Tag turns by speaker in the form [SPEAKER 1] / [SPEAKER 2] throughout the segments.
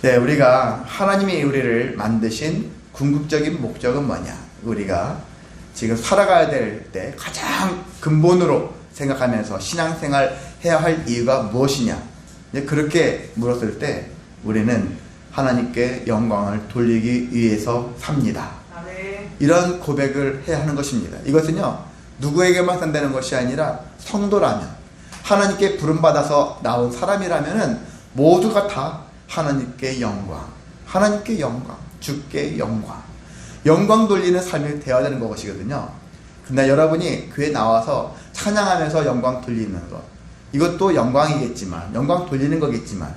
[SPEAKER 1] 네, 우리가 하나님이 우리를 만드신 궁극적인 목적은 뭐냐? 우리가 지금 살아가야 될 때 가장 근본으로 생각하면서 신앙생활 해야 할 이유가 무엇이냐? 그렇게 물었을 때 우리는 하나님께 영광을 돌리기 위해서 삽니다. 이런 고백을 해야 하는 것입니다. 이것은요, 누구에게만 산다는 것이 아니라 성도라면, 하나님께 부름받아서 나온 사람이라면은 모두가 다 하나님께 영광, 하나님께 영광, 주께 영광, 영광 돌리는 삶이 되어야 되는 것이거든요. 근데 여러분이 교회 나와서 찬양하면서 영광 돌리는 것, 이것도 영광이겠지만, 영광 돌리는 거겠지만,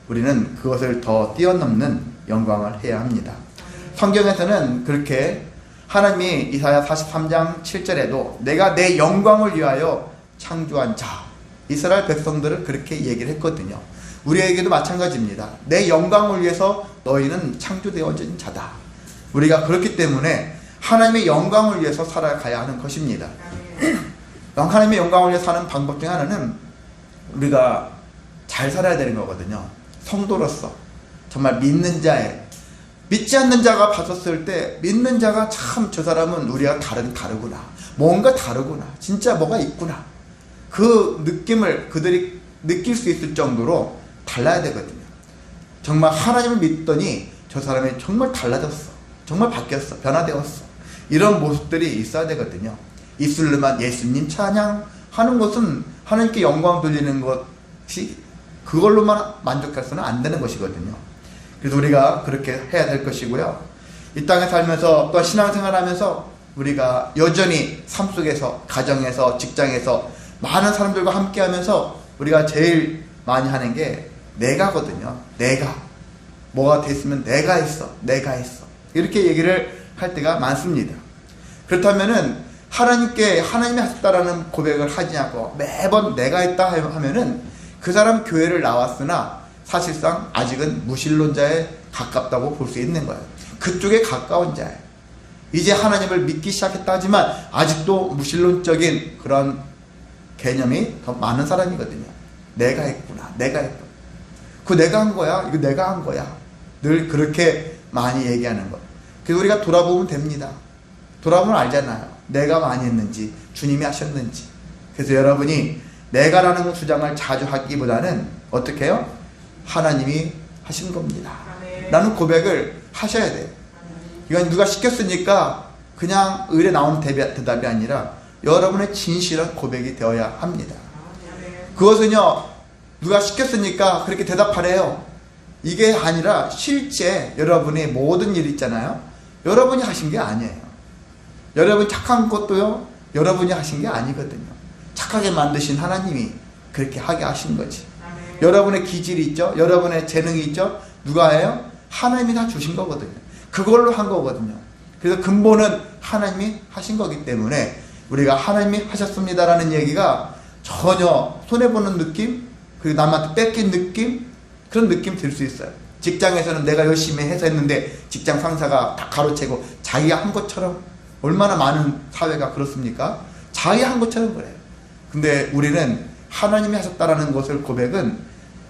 [SPEAKER 1] 우리는 그것을 더 뛰어넘는 영광을 해야 합니다. 성경에서는 그렇게 하나님이 이사야 43장 7절에도 내가 내 영광을 위하여 창조한 자, 이스라엘 백성들을 그렇게 얘기를 했거든요. 우리에게도 마찬가지입니다. 내 영광을 위해서 너희는 창조되어진 자다. 우리가 그렇기 때문에 하나님의 영광을 위해서 살아가야 하는 것입니다. 하나님의 영광을 위해서 사는 방법 중 하나는 우리가 잘 살아야 되는 거거든요. 성도로서 정말 믿는 자의, 믿지 않는 자가 봤었을 때 믿는 자가 참 저 사람은 우리가 다르구나, 뭔가 다르구나, 진짜 뭐가 있구나, 그 느낌을 그들이 느낄 수 있을 정도로 달라야 되거든요. 정말 하나님을 믿더니 저 사람이 정말 달라졌어, 정말 바뀌었어, 변화되었어, 이런 모습들이 있어야 되거든요. 입술로만 예수님 찬양하는 것은 하나님께 영광 돌리는 것이 그걸로만 만족해서는 안 되는 것이거든요. 그래서 우리가 그렇게 해야 될 것이고요. 이 땅에 살면서 또 신앙생활하면서 우리가 여전히 삶 속에서, 가정에서, 직장에서 많은 사람들과 함께 하면서 우리가 제일 많이 하는 게 내가거든요. 내가 뭐가 됐으면 내가 했어, 이렇게 얘기를 할 때가 많습니다. 그렇다면은 하나님이 하셨다라는 고백을 하지 않고 매번 내가 했다 하면은 그 사람 교회를 나왔으나 사실상 아직은 무신론자에 가깝다고 볼 수 있는 거예요. 그쪽에 가까운 자예요. 이제 하나님을 믿기 시작했다 하지만 아직도 무신론적인 그런 개념이 더 많은 사람이거든요. 내가 했구나, 그 내가 한 거야, 이거 내가 한 거야, 늘 그렇게 많이 얘기하는 것. 그래서 우리가 돌아보면 됩니다. 돌아보면 알잖아요, 내가 많이 했는지 주님이 하셨는지. 그래서 여러분이 내가라는 주장을 자주 하기보다는 어떻게 해요? 하나님이 하신 겁니다 라는 고백을 하셔야 돼요. 이건 누가 시켰으니까 그냥 의뢰 나오는 대답이 아니라 여러분의 진실한 고백이 되어야 합니다. 그것은요, 누가 시켰으니까 그렇게 대답하래요, 이게 아니라 실제 여러분의 모든 일 있잖아요, 여러분이 하신 게 아니에요. 여러분이 착한 것도요, 여러분이 하신 게 아니거든요. 착하게 만드신 하나님이 그렇게 하게 하신 거지. 여러분의 기질이 있죠, 여러분의 재능이 있죠, 누가 해요? 하나님이 다 주신 거거든요. 그걸로 한 거거든요. 그래서 근본은 하나님이 하신 거기 때문에 우리가 하나님이 하셨습니다라는 얘기가 전혀 손해보는 느낌, 그리고 남한테 뺏긴 느낌, 그런 느낌 들 수 있어요. 직장에서는 내가 열심히 해서 했는데 직장 상사가 다 가로채고 자기가 한 것처럼, 얼마나 많은 사회가 그렇습니까? 자기가 한 것처럼 그래요. 근데 우리는 하나님이 하셨다라는 것을 고백은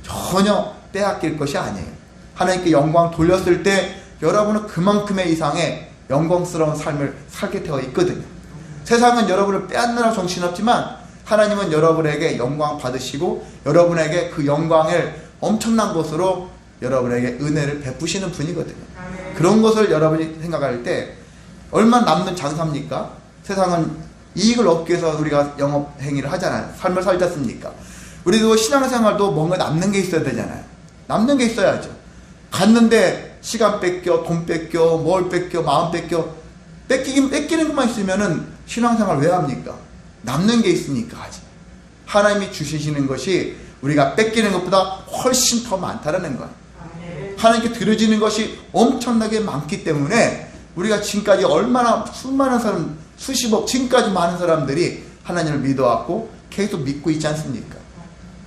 [SPEAKER 1] 전혀 빼앗길 것이 아니에요. 하나님께 영광 돌렸을 때 여러분은 그만큼의 이상의 영광스러운 삶을 살게 되어 있거든요. 세상은 여러분을 빼앗느라 정신없지만 하나님은 여러분에게 영광 받으시고 여러분에게 그 영광을 엄청난 것으로 여러분에게 은혜를 베푸시는 분이거든요. 그런 것을 여러분이 생각할 때 얼마나 남는 장사입니까? 세상은 이익을 얻기 위해서 우리가 영업 행위를 하잖아요. 삶을 살지 않습니까? 우리도 신앙생활도 뭔가 남는 게 있어야 되잖아요. 남는 게 있어야죠. 갔는데 시간 뺏겨, 돈 뺏겨, 뭘 뺏겨, 마음 뺏겨, 뺏기는 것만 있으면은 신앙생활 왜 합니까? 남는 게 있으니까 하지. 하나님이 주시는 것이 우리가 뺏기는 것보다 훨씬 더 많다라는 거예요. 하나님께 드려지는 것이 엄청나게 많기 때문에 우리가 지금까지 얼마나 수많은 사람, 수십억, 지금까지 많은 사람들이 하나님을 믿어왔고 계속 믿고 있지 않습니까?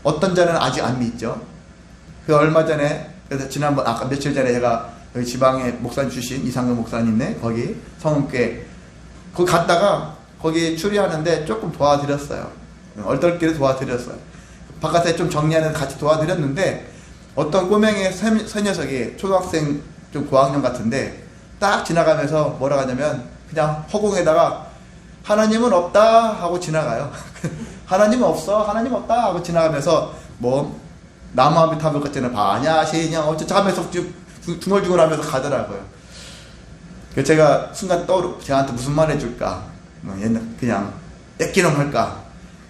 [SPEAKER 1] 어떤 자는 아직 안 믿죠. 그 얼마 전에, 그래서 지난번, 아까 며칠 전에 제가 여기 지방에 목사님 주신 이상근 목사님네, 거기 성은교회, 거기 갔다가 거기 추리하는데 조금 도와드렸어요. 얼떨결에 도와드렸어요. 바깥에 좀 정리하는 같이 도와드렸는데 어떤 꼬맹이 새 녀석이 초등학생 좀 고학년 같은데 딱 지나가면서 뭐라 하냐면 그냥 허공에다가 하나님은 없다 하고 지나가요. 하나님은 없어, 하나님 없다 하고 지나가면서 뭐 나무 한 탑을 같지는 바냐 시냐 어쩌고 하면서 중얼중얼하면서 가더라고요. 그래서 제가 순간 쟤한테 무슨 말 해줄까, 뭐 옛날 그냥 뺏기는 할까,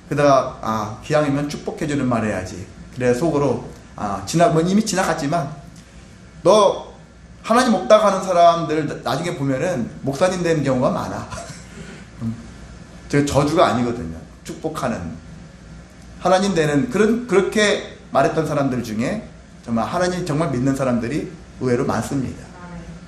[SPEAKER 1] 그러다가 기왕이면 축복해주는 말 해야지. 그래 속으로 뭐 이미 지나갔지만 너 하나님 없다고 하는 사람들 나중에 보면은 목사님 되는 경우가 많아. 저 저주가 아니거든요. 축복하는 하나님 되는 그렇게 말했던 사람들 중에 정말 하나님 정말 믿는 사람들이 의외로 많습니다.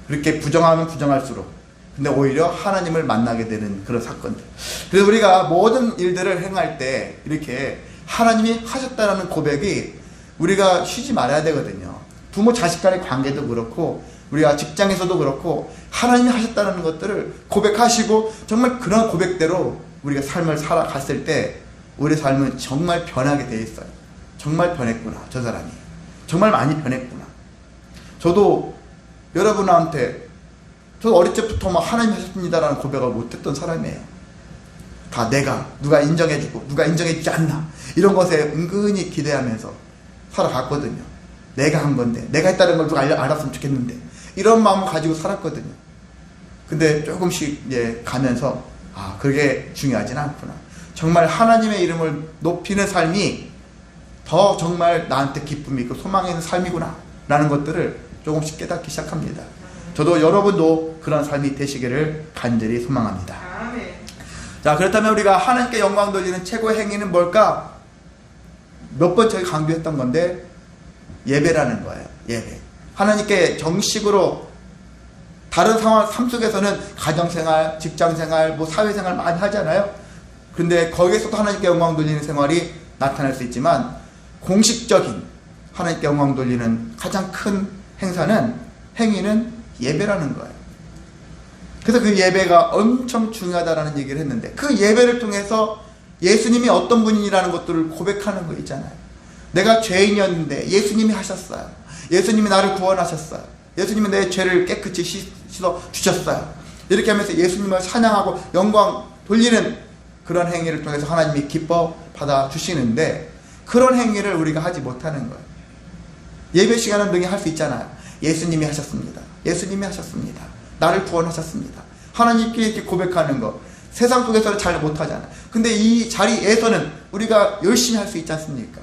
[SPEAKER 1] 그렇게 부정하면 부정할수록 근데 오히려 하나님을 만나게 되는 그런 사건들. 그래서 우리가 모든 일들을 행할 때 이렇게 하나님이 하셨다는 고백이 우리가 쉬지 말아야 되거든요. 부모 자식 간의 관계도 그렇고 우리가 직장에서도 그렇고 하나님이 하셨다는 것들을 고백하시고 정말 그런 고백대로 우리가 삶을 살아갔을 때 우리 삶은 정말 변하게 돼 있어요. 정말 변했구나, 저 사람이 정말 많이 변했구나. 저도 여러분한테 저도 어릴 때부터 막 하나님 하셨습니다라는 고백을 못했던 사람이에요. 다 내가 누가 인정해주고 누가 인정해주지 않나 이런 것에 은근히 기대하면서 살아갔거든요. 내가 한 건데 내가 했다는 걸 누가 알았으면 좋겠는데 이런 마음을 가지고 살았거든요. 근데 조금씩 이제 가면서 그게 중요하진 않구나. 정말 하나님의 이름을 높이는 삶이 더 정말 나한테 기쁨이 있고 소망이 있는 삶이구나 라는 것들을 조금씩 깨닫기 시작합니다. 저도 여러분도 그런 삶이 되시기를 간절히 소망합니다. 자, 그렇다면 우리가 하나님께 영광 돌리는 최고의 행위는 뭘까? 몇 번 저희 강조했던 건데 예배라는 거예요. 예배. 하나님께 정식으로 다른 상황 삶 속에서는 가정생활, 직장생활, 뭐 사회생활 많이 하잖아요. 근데 거기에서도 하나님께 영광 돌리는 생활이 나타날 수 있지만 공식적인 하나님께 영광 돌리는 가장 큰 행위는 예배라는 거예요. 그래서 그 예배가 엄청 중요하다라는 얘기를 했는데 그 예배를 통해서 예수님이 어떤 분이라는 것들을 고백하는 거 있잖아요. 내가 죄인이었는데 예수님이 하셨어요. 예수님이 나를 구원하셨어요. 예수님이 내 죄를 깨끗이 씻어 주셨어요. 이렇게 하면서 예수님을 찬양하고 영광 돌리는 그런 행위를 통해서 하나님이 기뻐 받아 주시는데 그런 행위를 우리가 하지 못하는 거예요. 예배 시간은 능히 할 수 있잖아요. 예수님이 하셨습니다. 예수님이 하셨습니다. 나를 구원하셨습니다. 하나님께 이렇게 고백하는 거 세상 속에서는 잘 못하잖아요. 근데 이 자리에서는 우리가 열심히 할 수 있지 않습니까?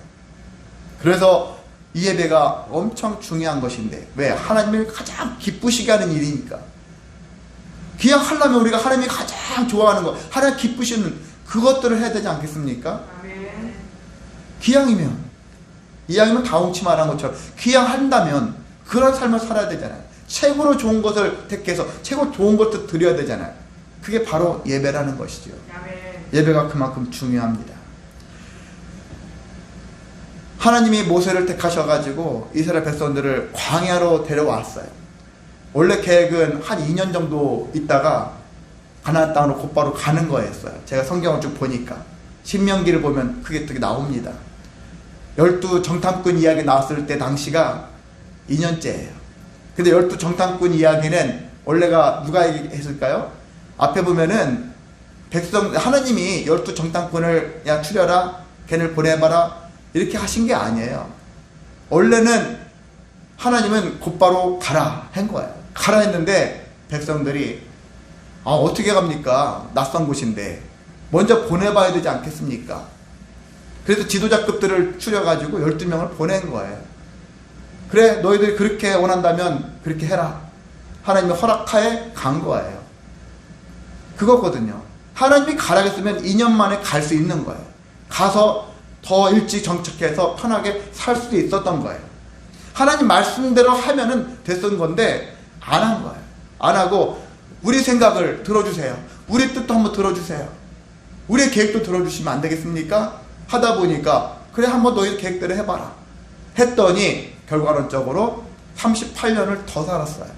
[SPEAKER 1] 그래서 이 예배가 엄청 중요한 것인데 왜? 하나님을 가장 기쁘시게 하는 일이니까. 그냥 하려면 우리가 하나님이 가장 좋아하는 거 하나님 기쁘시는 그것들을 해야 되지 않겠습니까? 이왕이면 다홍치 말한 것처럼 기양한다면 그런 삶을 살아야 되잖아요. 최고로 좋은 것을 택해서 최고 좋은 것도 드려야 되잖아요. 그게 바로 예배라는 것이죠. 예배가 그만큼 중요합니다. 하나님이 모세를 택하셔가지고 이스라엘 백성들을 광야로 데려왔어요. 원래 계획은 한 2년 정도 있다가 가나안 땅으로 곧바로 가는 거였어요. 제가 성경을 쭉 보니까 신명기를 보면 그게 되게 나옵니다. 12 정탐꾼 이야기 나왔을 때 당시가 2년째예요. 근데 12 정탐꾼 이야기는 원래가 누가 했을까요? 앞에 보면은 하나님이 12 정탐꾼을 야 추려라, 걔를 보내봐라 이렇게 하신 게 아니에요. 원래는 하나님은 곧바로 가라 한 거예요. 가라 했는데 백성들이 어떻게 갑니까? 낯선 곳인데 먼저 보내봐야 되지 않겠습니까? 그래서 지도자급들을 추려가지고 12명을 보낸 거예요. 그래 너희들이 그렇게 원한다면 그렇게 해라. 하나님의 허락하에 간 거예요. 그거거든요. 하나님이 가라 했으면 2년 만에 갈 수 있는 거예요. 가서 더 일찍 정착해서 편하게 살 수도 있었던 거예요. 하나님 말씀대로 하면은 됐던 건데 안 한 거예요. 안 하고 우리 생각을 들어주세요. 우리 뜻도 한번 들어주세요. 우리의 계획도 들어주시면 안 되겠습니까? 하다 보니까 그래 한번 너희 계획대로 해봐라 했더니 결과론적으로 38년을 더 살았어요.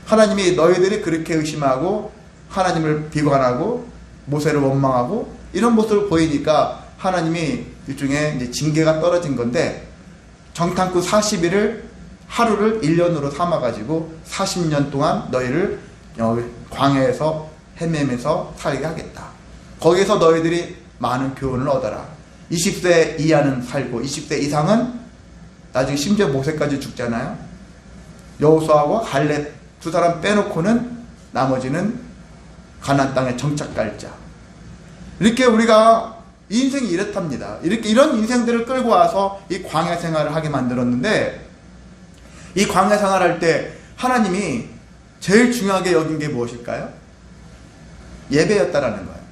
[SPEAKER 1] 하나님이 너희들이 그렇게 의심하고 하나님을 비관하고 모세를 원망하고 이런 모습을 보이니까 하나님이 일종의 이제 징계가 떨어진 건데 정탐꾼 40일을 하루를 1년으로 삼아가지고 40년 동안 너희를 광야에서 헤매면서 살게 하겠다. 거기서 너희들이 많은 교훈을 얻어라. 20세 이하는 살고 20세 이상은 나중에 심지어 모세까지 죽잖아요. 여호수아와 갈렙 두 사람 빼놓고는 나머지는 가나안 땅에 정착 갈 자. 이렇게 우리가 인생이 이렇답니다. 이렇게 이런 인생들을 끌고 와서 이 광야 생활을 하게 만들었는데, 이 광야 생활할 때 하나님이 제일 중요하게 여긴 게 무엇일까요? 예배였다라는 거예요.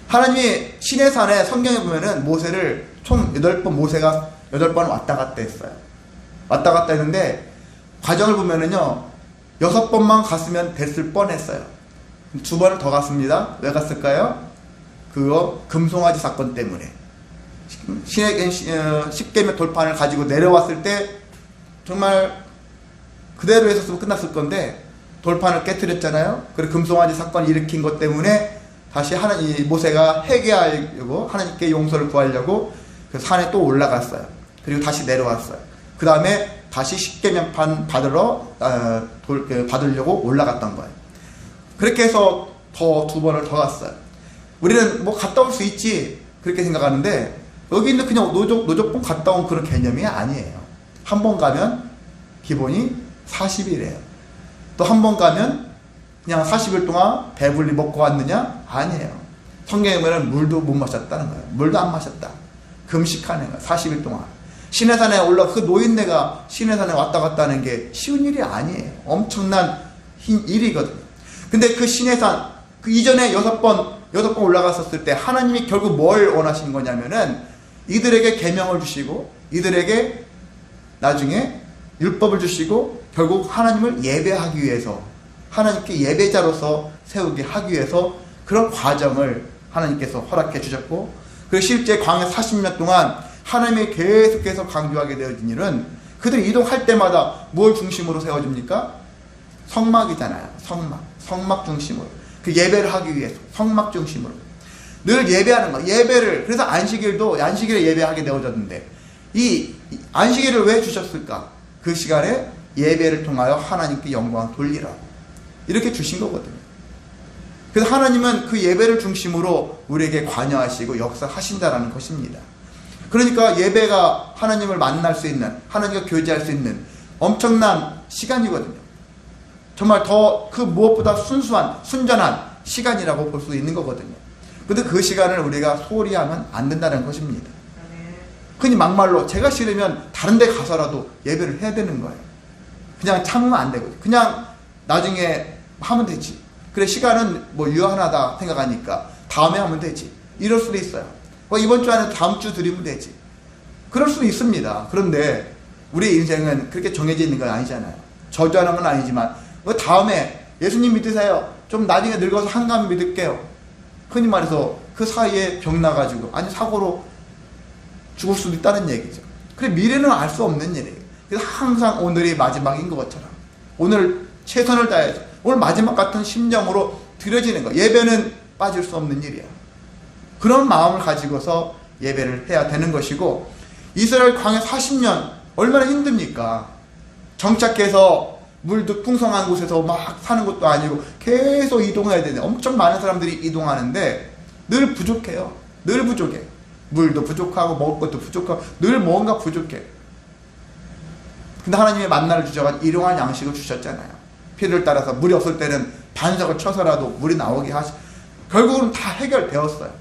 [SPEAKER 1] 하나님이 시내산에 성경에 보면은 모세를 총 8번, 모세가 8번 왔다 갔다 했어요. 왔다 갔다 했는데 과정을 보면은요 6번만 갔으면 됐을 뻔했어요. 2번을 더 갔습니다. 왜 갔을까요? 그거 금송아지 사건 때문에. 십계명 돌판을 가지고 내려왔을 때 정말 그대로 했었으면 끝났을 건데 돌판을 깨뜨렸잖아요. 그리고 금송아지 사건을 일으킨 것 때문에 다시 모세가 회개하려고 하나님께 용서를 구하려고 그 산에 또 올라갔어요. 그리고 다시 내려왔어요. 그 다음에 다시 십계명판 받으려고 올라갔던 거예요. 그렇게 해서 2번을 더 갔어요. 우리는 뭐 갔다 올 수 있지 그렇게 생각하는데 여기는 그냥 노적봉 갔다 온 그런 개념이 아니에요. 한 번 가면 기본이 40일이에요. 또 한 번 가면 그냥 40일 동안 배불리 먹고 왔느냐? 아니에요. 성경에 보면 물도 못 마셨다는 거예요. 물도 안 마셨다. 금식하는 거예요. 40일 동안. 시내산에 그 노인네가 시내산에 왔다 갔다 하는 게 쉬운 일이 아니에요. 엄청난 일이거든요. 근데 그 시내산, 그 이전에 6번 올라갔었을 때 하나님이 결국 뭘 원하신 거냐면은 이들에게 계명을 주시고 이들에게 나중에 율법을 주시고 결국 하나님을 예배하기 위해서 하나님께 예배자로서 세우게 하기 위해서 그런 과정을 하나님께서 허락해 주셨고, 그리고 실제 광야 40년 동안 하나님이 계속해서 강조하게 되어진 일은 그들이 이동할 때마다 뭘 중심으로 세워줍니까? 성막이잖아요. 성막 중심으로. 그 예배를 하기 위해서 성막 중심으로 늘 예배하는 거. 예배를, 그래서 안식일에 예배하게 되어졌는데 이 안식일을 왜 주셨을까? 그 시간에 예배를 통하여 하나님께 영광 돌리라고 이렇게 주신 거거든요. 그래서 하나님은 그 예배를 중심으로 우리에게 관여하시고 역사하신다라는 것입니다. 그러니까 예배가 하나님을 만날 수 있는, 하나님과 교제할 수 있는 엄청난 시간이거든요. 정말 더 그 무엇보다 순전한 시간이라고 볼 수 있는 거거든요. 근데 그 시간을 우리가 소홀히 하면 안 된다는 것입니다. 흔히 막말로 제가 싫으면 다른 데 가서라도 예배를 해야 되는 거예요. 그냥 참으면 안 되거든요. 그냥 나중에 하면 되지. 그래, 시간은 뭐 유한하다 생각하니까 다음에 하면 되지. 이럴 수도 있어요. 이번 주 안에 다음 주 드리면 되지. 그럴 수도 있습니다. 그런데 우리 인생은 그렇게 정해져 있는 건 아니잖아요. 저주하는 건 아니지만 다음에 예수님 믿으세요. 좀 나중에 늙어서 한가면 믿을게요. 흔히 말해서 그 사이에 병 나가지고 아니 사고로 죽을 수도 있다는 얘기죠. 그래, 미래는 알 수 없는 일이에요. 그래서 항상 오늘이 마지막인 것처럼 오늘 최선을 다해서 오늘 마지막 같은 심정으로 드려지는 거. 예배는 빠질 수 없는 일이야. 그런 마음을 가지고서 예배를 해야 되는 것이고, 이스라엘 광야 40년 얼마나 힘듭니까? 정착해서 물도 풍성한 곳에서 막 사는 것도 아니고 계속 이동해야 되는데 엄청 많은 사람들이 이동하는데 늘 부족해요. 늘 부족해. 물도 부족하고 먹을 것도 부족하고 늘 뭔가 부족해. 근데 하나님의 만나를 주셔서 일용할 양식을 주셨잖아요. 필요를 따라서 물이 없을 때는 반석을 쳐서라도 물이 나오게 결국은 다 해결되었어요.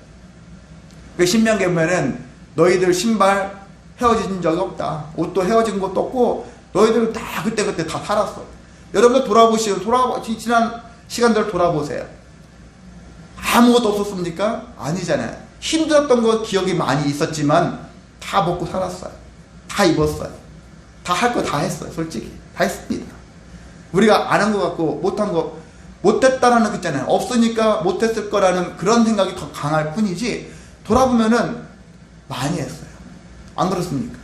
[SPEAKER 1] 그 신명기에 보면은 너희들 신발 헤어진 적이 없다. 옷도 헤어진 것도 없고 너희들은 다 그때 다 살았어. 여러분들 지난 시간들 돌아보세요. 아무것도 없었습니까? 아니잖아요. 힘들었던 거 기억이 많이 있었지만 다 먹고 살았어요. 다 입었어요. 다 할 거 다 했어요. 솔직히 다 했습니다. 우리가 안 한 것 같고 못한 거 못했다라는 거 있잖아요. 없으니까 못했을 거라는 그런 생각이 더 강할 뿐이지 돌아보면은 많이 했어요. 안 그렇습니까?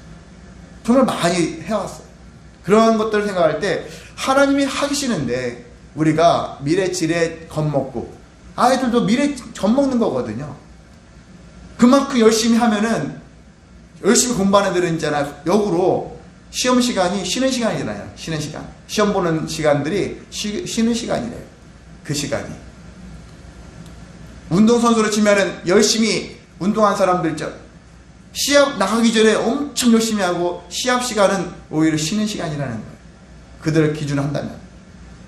[SPEAKER 1] 정말 많이 해왔어요. 그런 것들을 생각할 때 하나님이 하시는데 우리가 미래질에 겁먹고, 아이들도 미래 겁먹는 거거든요. 그만큼 열심히 하면은 열심히 공부하는 애들은 있잖아요. 역으로 시험 시간이 쉬는 시간이잖아요. 쉬는 시간. 시험 보는 시간들이 쉬는 시간이래요. 그 시간이. 운동선수로 치면은 열심히 운동한 사람들 있죠. 시합 나가기 전에 엄청 열심히 하고 시합 시간은 오히려 쉬는 시간이라는 거예요. 그들을 기준으로 한다면.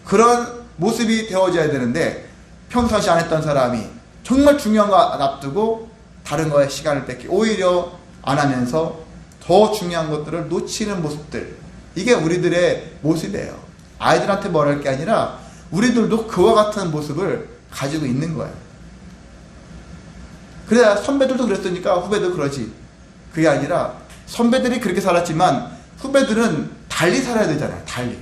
[SPEAKER 1] 그런 모습이 되어져야 되는데 평상시 안 했던 사람이 정말 중요한 거 앞두고 다른 거에 시간을 뺏기 오히려 안 하면서 더 중요한 것들을 놓치는 모습들. 이게 우리들의 모습이에요. 아이들한테 뭐랄 게 아니라 우리들도 그와 같은 모습을 가지고 있는 거예요. 그래야 선배들도 그랬으니까 후배도 그러지. 그게 아니라 선배들이 그렇게 살았지만 후배들은 달리 살아야 되잖아요. 달리.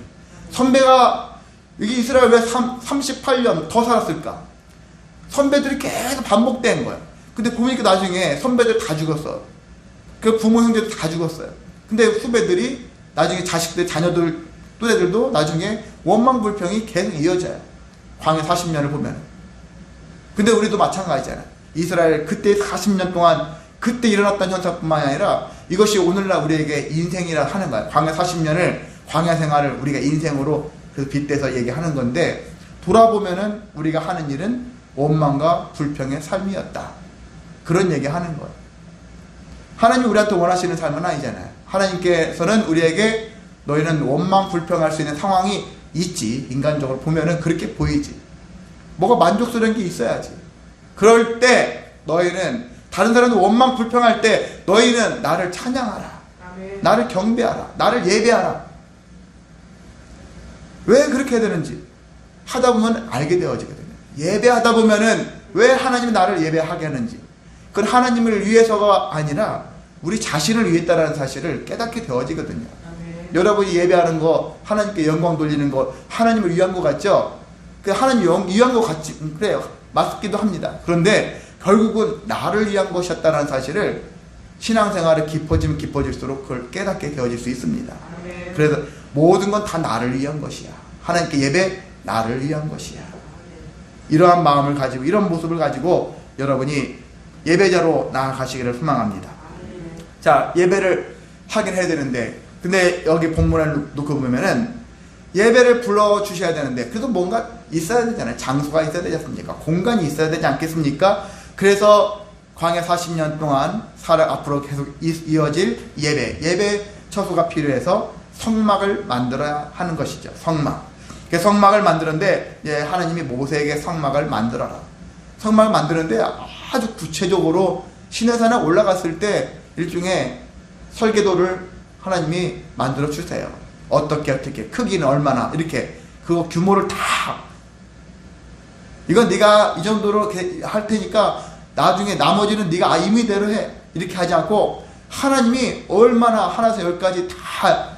[SPEAKER 1] 선배가 여기 이스라엘 왜 38년 더 살았을까? 선배들이 계속 반복된 거예요. 근데 보니까 나중에 선배들 다 죽었어. 그 부모 형제도 다 죽었어요. 근데 후배들이 나중에 자식들, 자녀들, 또래들도 나중에 원망불평이 계속 이어져요. 광야 40년을 보면. 근데 우리도 마찬가지잖아요. 이스라엘 그때 40년 동안 그때 일어났던 현상뿐만 아니라 이것이 오늘날 우리에게 인생이라 하는 거예요. 광야 40년을, 광야 생활을 우리가 인생으로 그래서 빗대서 얘기하는 건데, 돌아보면은 우리가 하는 일은 원망과 불평의 삶이었다. 그런 얘기 하는 거예요. 하나님이 우리한테 원하시는 삶은 아니잖아요. 하나님께서는 우리에게 너희는 원망 불평할 수 있는 상황이 있지. 인간적으로 보면은 그렇게 보이지. 뭐가 만족스러운 게 있어야지. 그럴 때 너희는 다른 사람들 원망 불평할 때 너희는 나를 찬양하라. 아멘. 나를 경배하라. 나를 예배하라. 왜 그렇게 해야 되는지 하다 보면 알게 되어지거든요. 예배하다 보면은 왜 하나님이 나를 예배하게 하는지, 그건 하나님을 위해서가 아니라 우리 자신을 위했다라는 사실을 깨닫게 되어지거든요. 아멘. 여러분이 예배하는 거, 하나님께 영광 돌리는 거 하나님을 위한 것 같죠? 그 하나님 위한 것 같지, 그래요. 맞기도 합니다. 그런데 결국은 나를 위한 것이었다는 사실을 신앙생활을 깊어지면 깊어질수록 그걸 깨닫게 되어질 수 있습니다. 아멘. 그래서 모든 건 다 나를 위한 것이야. 하나님께 예배 나를 위한 것이야. 이러한 마음을 가지고, 이런 모습을 가지고 여러분이 예배자로 나아가시기를 소망합니다. 자, 예배를 하긴 해야 되는데, 근데 여기 본문을 놓고 보면은 예배를 불러주셔야 되는데 그래도 뭔가 있어야 되잖아요. 장소가 있어야 되지 않습니까? 공간이 있어야 되지 않겠습니까? 그래서 광야 40년 동안 앞으로 계속 이어질 예배 처소가 필요해서 성막을 만들어야 하는 것이죠. 성막. 그 성막을 만드는데 하나님이 모세에게 성막을 만들어라. 성막을 만드는데 아주 구체적으로 시내산에 올라갔을 때 일종의 설계도를 하나님이 만들어 주세요. 어떻게 크기는 얼마나 이렇게 그 규모를 다, 이건 네가 이 정도로 할 테니까 나중에 나머지는 네가 임의대로 해, 이렇게 하지 않고 하나님이 얼마나 하나에서 열까지 다,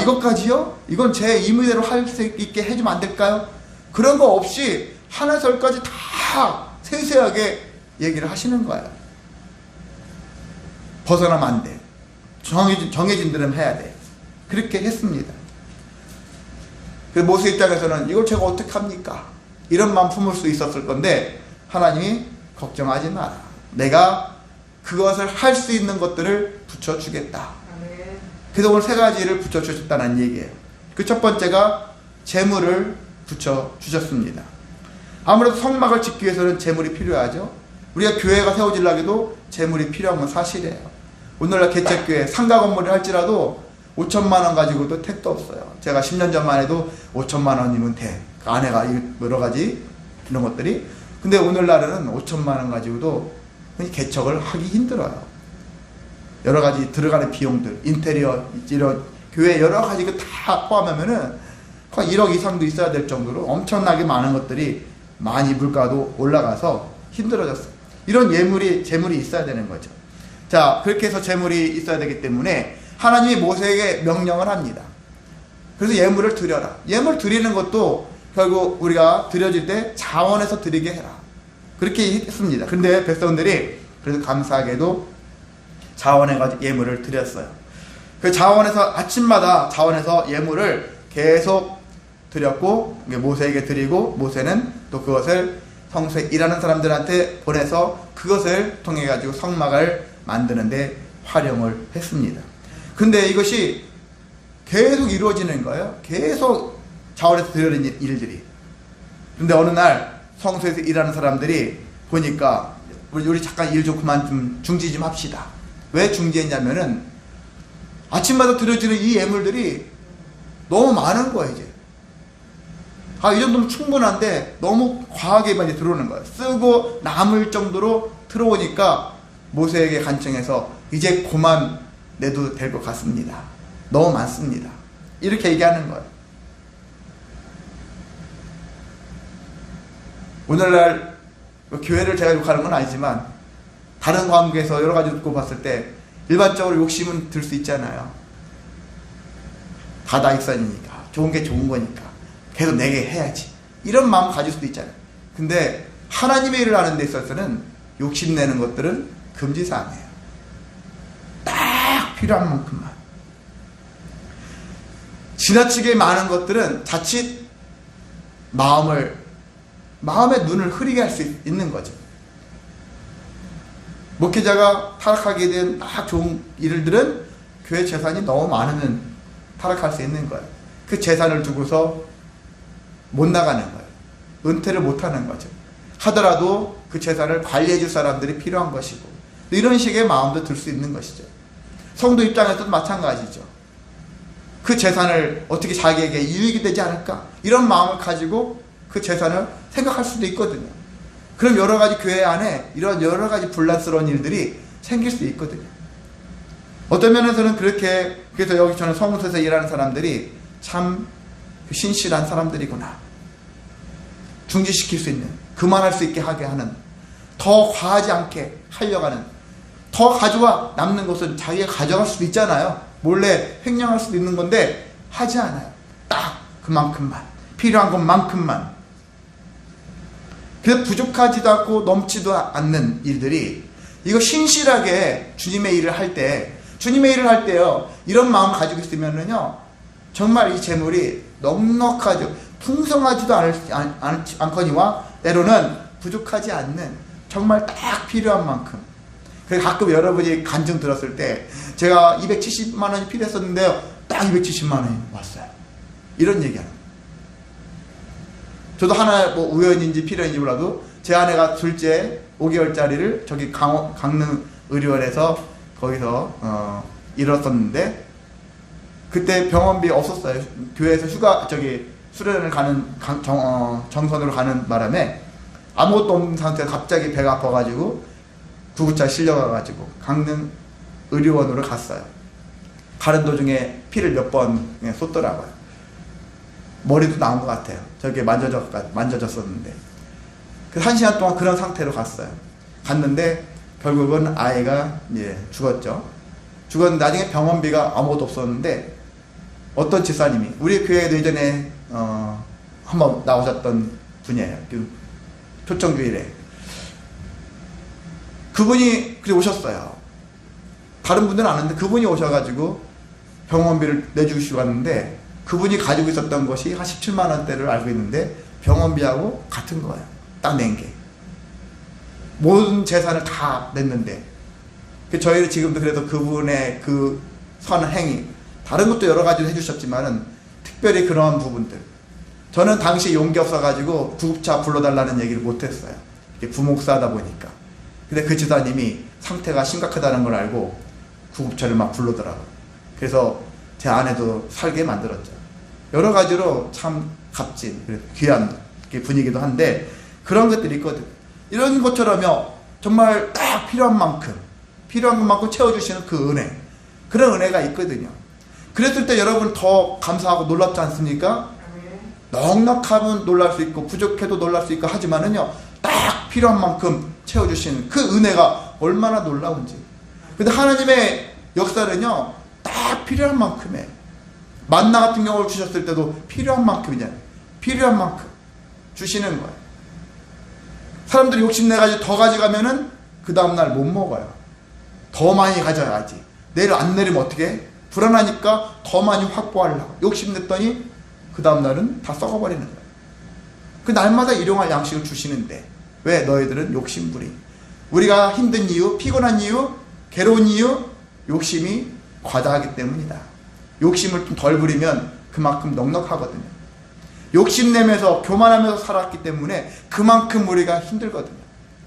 [SPEAKER 1] 이것까지요? 이건 제 임의대로 할 수 있게 해주면 안 될까요? 그런 거 없이 하나에서 열까지 다 세세하게 얘기를 하시는 거예요. 벗어나면 안 돼. 정해진 대로 해야 돼. 그렇게 했습니다. 그 모세 입장에서는 이걸 제가 어떻게 합니까? 이런 마음 품을 수 있었을 건데 하나님이 걱정하지 마라. 내가 그것을 할 수 있는 것들을 붙여주겠다. 그래서 오늘 세 가지를 붙여주셨다는 얘기예요. 그 첫 번째가 재물을 붙여주셨습니다. 아무래도 성막을 짓기 위해서는 재물이 필요하죠. 우리가 교회가 세워지려고 재물이 필요한 건 사실이에요. 오늘날 개척교회 상가 건물을 할지라도 5천만 원 가지고도 택도 없어요. 제가 10년 전만 해도 5천만 원이면 돼. 그 안에가 여러 가지 이런 것들이. 근데 오늘날에는 5천만 원 가지고도 개척을 하기 힘들어요. 여러 가지 들어가는 비용들, 인테리어, 이런 교회 여러 가지 다 포함하면은 거의 1억 이상도 있어야 될 정도로 엄청나게 많은 것들이 많이 물가도 올라가서 힘들어졌어요. 이런 재물이 있어야 되는 거죠. 자, 그렇게 해서 재물이 있어야 되기 때문에 하나님이 모세에게 명령을 합니다. 그래서 예물을 드려라. 예물 드리는 것도 결국 우리가 드려질 때 자원해서 드리게 해라. 그렇게 했습니다. 근데 백성들이 그래도 감사하게도 자원해가지고 예물을 드렸어요. 그 자원해서 아침마다 자원해서 예물을 계속 드렸고 모세에게 드리고 모세는 또 그것을 성소에 일하는 사람들한테 보내서 그것을 통해 가지고 성막을 만드는데 활용을 했습니다. 근데 이것이 계속 이루어지는 거예요. 계속 자원에서 드러낸 일들이. 근데 어느 날 성소에서 일하는 사람들이 보니까 우리 잠깐 일 좀 그만 좀 중지 좀 합시다. 왜 중지했냐면은 아침마다 드려지는 이 예물들이 너무 많은 거예요. 이제 이 정도면 충분한데 너무 과하게 많이 들어오는 거예요. 쓰고 남을 정도로 들어오니까 모세에게 간청해서 이제 그만 내도 될 것 같습니다. 너무 많습니다. 이렇게 얘기하는 거예요. 오늘날 교회를 제가 욕하는 건 아니지만 다른 관계에서 여러 가지 듣고 봤을 때 일반적으로 욕심은 들 수 있잖아요. 다다익선이니까 좋은 게 좋은 거니까 계속 내게 해야지 이런 마음 가질 수도 있잖아요. 근데 하나님의 일을 하는 데 있어서는 욕심내는 것들은 금지사항이에요. 딱 필요한 만큼만. 지나치게 많은 것들은 자칫 마음의 눈을 흐리게 할 수 있는 거죠. 목회자가 타락하게 된 딱 좋은 일들은 교회 재산이 너무 많으면 타락할 수 있는 거예요. 그 재산을 두고서 못 나가는 거예요. 은퇴를 못 하는 거죠. 하더라도 그 재산을 관리해 줄 사람들이 필요한 것이고, 이런 식의 마음도 들 수 있는 것이죠. 성도 입장에서도 마찬가지죠. 그 재산을 어떻게 자기에게 유익이 되지 않을까? 이런 마음을 가지고 그 재산을 생각할 수도 있거든요. 그럼 여러 가지 교회 안에 이런 여러 가지 분란스러운 일들이 생길 수 있거든요. 어떤 면에서는 그래서 여기 저는 성소에서 일하는 사람들이 참 신실한 사람들이구나. 중지시킬 수 있는, 그만할 수 있게 하게 하는, 더 과하지 않게 하려고 하는, 더 가져와 남는 것은 자기가 가져갈 수도 있잖아요. 몰래 횡령할 수도 있는 건데 하지 않아요. 딱 그만큼만, 필요한 것만큼만. 그래서 부족하지도 않고 넘치도 않는 일들이, 이거 신실하게 주님의 일을 할 때요, 이런 마음 가지고 있으면은요, 정말 이 재물이 넉넉하죠. 풍성하지도 않거니와 때로는 부족하지 않는, 정말 딱 필요한 만큼. 그래서 가끔 여러분이 간증 들었을 때 제가 270만 원이 필요했었는데요, 딱 270만 원이 왔어요. 이런 얘기하는 거예요. 저도 하나 우연인지 필연인지 몰라도 제 아내가 둘째 5개월짜리를 저기 강릉 의료원에서 거기서 일었었는데, 그때 병원비 없었어요. 교회에서 수련을 가는 정선으로 가는 바람에 아무것도 없는 상태에서 갑자기 배가 아파가지고 구급차에 실려가가지고 강릉 의료원으로 갔어요. 가는 도중에 피를 몇 번 쏟더라고요. 머리도 나온 것 같아요. 저게 만져졌었는데. 그래서 1시간 동안 그런 상태로 갔어요. 갔는데 결국은 아이가 죽었죠. 죽었는데 나중에 병원비가 아무것도 없었는데, 어떤 집사님이, 우리 교회에도 예전에 한번 나오셨던 분이에요. 초청주일에. 그분이 오셨어요. 다른 분들은 아는데 그분이 오셔가지고 병원비를 내주시고 갔는데, 그분이 가지고 있었던 것이 한 17만 원대를 알고 있는데 병원비하고 같은 거예요. 딱 낸 게. 모든 재산을 다 냈는데. 저희는 지금도 그래도 그분의 그 선 행위, 다른 것도 여러 가지로 해주셨지만은 특별히 그런 부분들. 저는 당시 용기 없어가지고 구급차 불러달라는 얘기를 못했어요. 부목사다 보니까. 근데 그 지사님이 상태가 심각하다는 걸 알고 구급차를 막 부르더라고요. 그래서 제 아내도 살게 만들었죠. 여러 가지로 참 값진, 귀한 분위기도 한데, 그런 것들이 있거든. 이런 것처럼요, 정말 딱 필요한 것만큼 채워주시는 그 은혜, 그런 은혜가 있거든요. 그랬을 때 여러분 더 감사하고 놀랍지 않습니까? 넉넉하면 놀랄 수 있고 부족해도 놀랄 수 있고 하지만은요, 딱 필요한 만큼 채워주시는 그 은혜가 얼마나 놀라운지. 근데 하나님의 역사는요, 딱 필요한 만큼에, 만나 같은 경우를 주셨을 때도 필요한 만큼이잖아요. 필요한 만큼 주시는 거예요. 사람들이 욕심내가지고 더 가져가면은 그 다음날 못 먹어요. 더 많이 가져가야지. 내일 안 내리면 어떻게? 불안하니까 더 많이 확보하려고 욕심냈더니 그 다음날은 다 썩어버리는 거예요. 그 날마다 일용할 양식을 주시는데 왜 너희들은 욕심부리? 우리가 힘든 이유, 피곤한 이유, 괴로운 이유? 욕심이 과다하기 때문이다. 욕심을 좀 덜 부리면 그만큼 넉넉하거든요. 욕심내면서 교만하면서 살았기 때문에 그만큼 우리가 힘들거든요.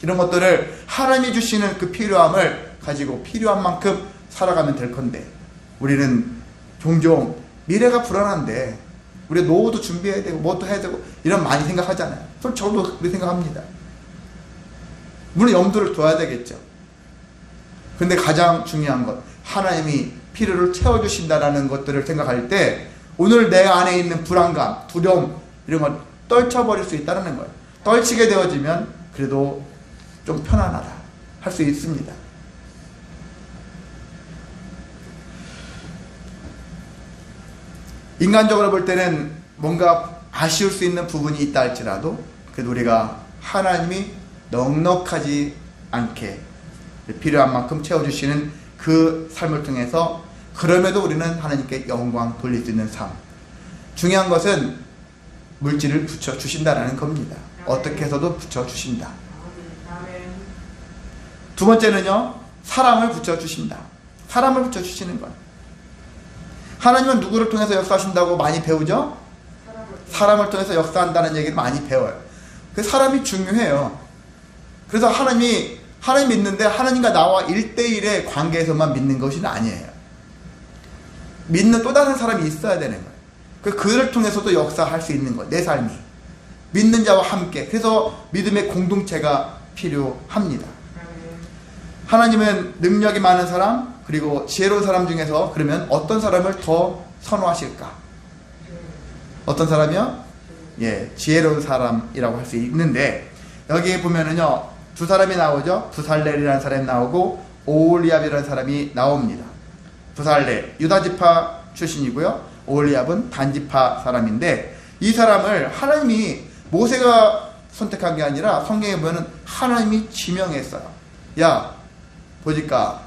[SPEAKER 1] 이런 것들을 하나님이 주시는 그 필요함을 가지고 필요한 만큼 살아가면 될 건데, 우리는 종종 미래가 불안한데 우리 노후도 준비해야 되고 뭣도 해야 되고 이런 많이 생각하잖아요. 저도 그렇게 생각합니다. 물론 염두를 둬야 되겠죠. 근데 가장 중요한 것, 하나님이 필요를 채워주신다라는 것들을 생각할 때 오늘 내 안에 있는 불안감, 두려움 이런 걸 떨쳐버릴 수 있다는 거예요. 떨치게 되어지면 그래도 좀 편안하다 할 수 있습니다. 인간적으로 볼 때는 뭔가 아쉬울 수 있는 부분이 있다 할지라도 그래도 우리가 하나님이 넉넉하지 않게 필요한 만큼 채워주시는 그 삶을 통해서 그럼에도 우리는 하나님께 영광 돌릴 수 있는 삶. 중요한 것은 물질을 붙여주신다라는 겁니다. 어떻게 해서도 붙여주신다. 두 번째는요, 사람을 붙여주신다. 사람을 붙여주시는 것. 하나님은 누구를 통해서 역사하신다고 많이 배우죠? 사람을 통해서 역사한다는 얘기를 많이 배워요. 그 사람이 중요해요. 그래서 하나님 믿는데 하나님과 나와 1대1의 관계에서만 믿는 것이 아니에요. 믿는 또 다른 사람이 있어야 되는 거예요. 그를 통해서도 역사할 수 있는 거예요. 내 삶이. 믿는 자와 함께. 그래서 믿음의 공동체가 필요합니다. 하나님은 능력이 많은 사람, 그리고 지혜로운 사람 중에서 그러면 어떤 사람을 더 선호하실까? 어떤 사람이요? 예, 지혜로운 사람이라고 할 수 있는데, 여기 보면은요, 두 사람이 나오죠. 부살렐이라는 사람이 나오고 오홀리압이라는 사람이 나옵니다. 부살렐, 유다지파 출신이고요. 오홀리압은 단지파 사람인데, 이 사람을 하나님이 모세가 선택한 게 아니라 성경에 보면은 하나님이 지명했어요. 야, 보니까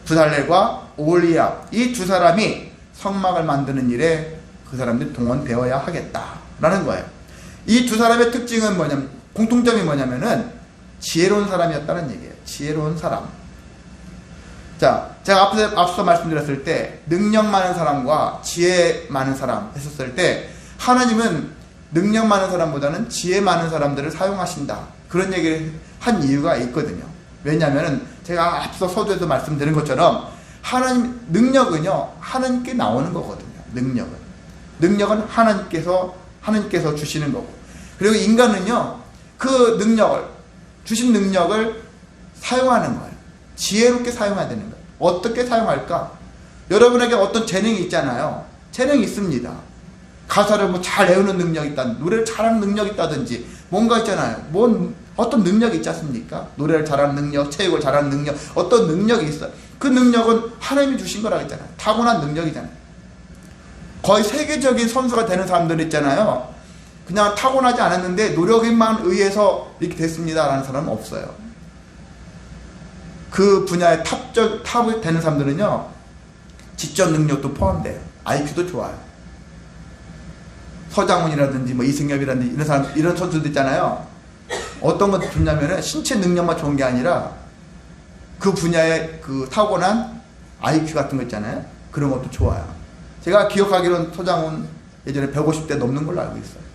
[SPEAKER 1] 부살렐과 오홀리압 이 두 사람이 성막을 만드는 일에 그 사람들이 동원되어야 하겠다라는 거예요. 이 두 사람의 특징은 뭐냐면, 공통점이 뭐냐면은 지혜로운 사람이었다는 얘기예요. 지혜로운 사람. 자, 제가 앞서 말씀드렸을 때 능력 많은 사람과 지혜 많은 사람 했었을 때 하나님은 능력 많은 사람보다는 지혜 많은 사람들을 사용하신다. 그런 얘기를 한 이유가 있거든요. 왜냐하면 제가 앞서 서두에서 말씀드린 것처럼 하나님 능력은요 하나님께 나오는 거거든요. 능력은 하나님께서 주시는 거고, 그리고 인간은요 그 능력을 주신 능력을 사용하는 거예요. 지혜롭게 사용해야 되는 거예요. 어떻게 사용할까? 여러분에게 어떤 재능이 있잖아요. 재능이 있습니다. 가사를 뭐 잘 외우는 능력이 있다, 노래를 잘하는 능력이 있다든지 뭔가 있잖아요. 어떤 능력이 있지 않습니까? 노래를 잘하는 능력, 체육을 잘하는 능력, 어떤 능력이 있어요. 그 능력은 하나님이 주신 거라고 했잖아요. 타고난 능력이잖아요. 거의 세계적인 선수가 되는 사람들 있잖아요. 그냥 타고나지 않았는데 노력에만 의해서 이렇게 됐습니다라는 사람은 없어요. 그 분야에 탑이 되는 사람들은요 지적 능력도 포함돼요. IQ도 좋아요. 서장훈이라든지 뭐 이승엽이라든지 이런 선수들 있잖아요. 어떤 것 좋냐면은 신체 능력만 좋은 게 아니라 그 분야에 그 타고난 IQ 같은 거 있잖아요. 그런 것도 좋아요. 제가 기억하기로는 서장훈 예전에 150대 넘는 걸로 알고 있어요.